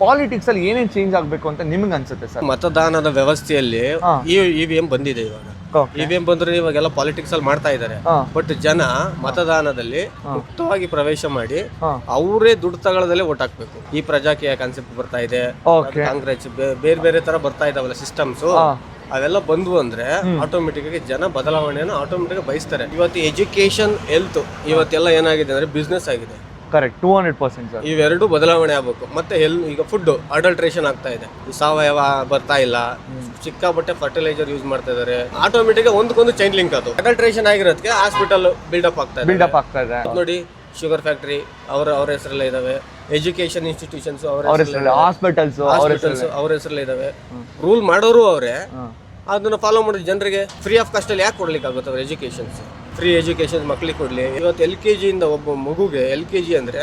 Politics ಅಲ್ಲಿ ಏನೇನ್ change ಆಗ್ಬೇಕು ಅಂತ ನಿಮ್ಗೆ ಅನ್ಸುತ್ತೆ ಸರ್? ಮತದಾನದ ವ್ಯವಸ್ಥೆಯಲ್ಲಿ ಇವಿಎಂ ಬಂದಿದೆ ಇವಾಗ. ಇವಿಎಂ ಬಂದ್ರೆ ಇವಾಗೆಲ್ಲ ಪಾಲಿಟಿಕ್ಸ್ ಅಲ್ಲಿ ಮಾಡ್ತಾ ಇದ್ದಾರೆ. ಬಟ್ ಜನ ಮತದಾನದಲ್ಲಿ ಮುಕ್ತವಾಗಿ ಪ್ರವೇಶ ಮಾಡಿ ಅವರೇ ದುಡ್ಡು ತಗೊಳ್ಳದಲ್ಲೇ ಓಟ್ ಹಾಕ್ಬೇಕು. ಈ ಪ್ರಜಾಕೀಯ ಕಾನ್ಸೆಪ್ಟ್ ಬರ್ತಾ ಇದೆ, ಕಾಂಗ್ರೆಸ್ ಬೇರೆ ಬೇರೆ ತರ ಬರ್ತಾ ಇದಾವಲ್ಲ ಸಿಸ್ಟಮ್ಸ್, ಅವೆಲ್ಲ ಬಂದ್ವು ಅಂದ್ರೆ ಆಟೋಮೆಟಿಕ್ ಆಗಿ ಜನ ಬದಲಾವಣೆಯನ್ನು ಆಟೋಮೆಟಿಕ್ ಬಯಸ್ತಾರೆ. ಇವತ್ತು ಎಜುಕೇಶನ್, ಹೆಲ್ತ್ ಇವತ್ತೆಲ್ಲ ಏನಾಗಿದೆ ಅಂದ್ರೆ ಬಿಸ್ನೆಸ್ ಆಗಿದೆ. Correct, 200% sir. ಇವೆರಡು ಬದಲಾವಣೆ ಆಗ್ಬೇಕು. ಮತ್ತೆ ಈಗ ಫುಡ್ ಅಡಲ್ಟ್ರೇಷನ್ ಆಗ್ತಾ ಇದೆ, ಸಾವಯವ ಬರ್ತಾ ಇಲ್ಲ, ಸಿಕ್ಕಾಪಟ್ಟೆ ಫರ್ಟಿಲೈಸರ್ ಯೂಸ್ ಮಾಡ್ತಾ ಇದಾರೆ. ಆಟೋಮೆಟಿಕ್ ಒಂದಕ್ಕೊಂದು ಚೈನ್ ಲಿಂಕ್ ಅದು ಅಡಲ್ಟ್ರೇಷನ್ ಆಗಿರೋದಕ್ಕೆ ಹಾಸ್ಪಿಟಲ್ ಬಿಲ್ಡಪ್ ಆಗ್ತಾ ಇದೆ. ನೋಡಿ, ಶುಗರ್ ಫ್ಯಾಕ್ಟರಿ ಅವ್ರ ಹೆಸರಲ್ಲೇ ಇದಾವೆ, ಎಜುಕೇಶನ್ ಇನ್ಸ್ಟಿಟ್ಯೂಷನ್ಸ್ ಹಾಸ್ಪಿಟಲ್ಸ್ ಅವ್ರ ಹೆಸರಲ್ಲೇ ಇದಾವೆ. ರೂಲ್ ಮಾಡೋರು ಅವರೇ, ಅದನ್ನ ಫಾಲೋ ಮಾಡಿದ ಜನರಿಗೆ ಫ್ರೀ ಆಫ್ ಕಾಸ್ಟ್ ಅಲ್ಲಿ ಯಾಕೆ ಕೊಡ್ಲಿಕ್ಕೆ ಆಗುತ್ತೆ? ಅವ್ರ ಎಜುಕೇಶನ್ಸ್ ಫ್ರೀ ಎಜುಕೇಶನ್ ಮಕ್ಳಿಗೆ ಕೊಡ್ಲಿ. ಇವತ್ತು LKG ಇಂದ ಒಬ್ಬ ಮಗುಗೆ LKG ಅಂದ್ರೆ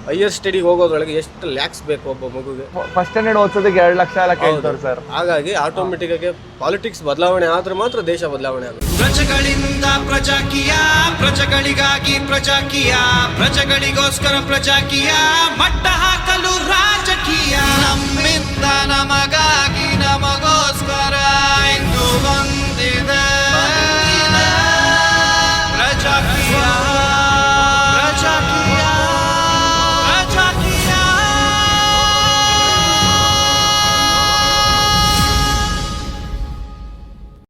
ಹೈಯರ್ ಸ್ಟಡಿಗೆ ಹೋಗೋದ್ರೊಳಗೆ ಎಷ್ಟು ಲ್ಯಾಕ್ಸ್ ಬೇಕು ಒಬ್ಬ ಮಗುಗೆ? ಫಸ್ಟ್ ಸ್ಟ್ಯಾಂಡರ್ಡ್ ಓದಿಸೋದಕ್ಕೆ 2 ಲಕ್ಷ ಎಲ್ಲ ಕೇಳ್ತಾರೆ ಸರ್. ಹಾಗಾಗಿ ಆಟೋಮೆಟಿಕ್ ಆಗಿ ಪಾಲಿಟಿಕ್ಸ್ ಬದಲಾವಣೆ ಆದ್ರೆ ಮಾತ್ರ ದೇಶ ಬದಲಾವಣೆ ಆಗುತ್ತೆ. ಪ್ರಜೆಗಳಿಂದ ಪ್ರಜಾಕೀಯ, ಪ್ರಜೆಗಳಿಗಾಗಿ ಪ್ರಜಾಕೀಯ, ಪ್ರಜೆಗಳಿಗೋಸ್ಕರ ಪ್ರಜಾಕೀಯ, ಮಟ್ಟ ಹಾಕಲು ರಾಜಕೀಯ, ನಮ್ಮಿಂದ ನಮಗ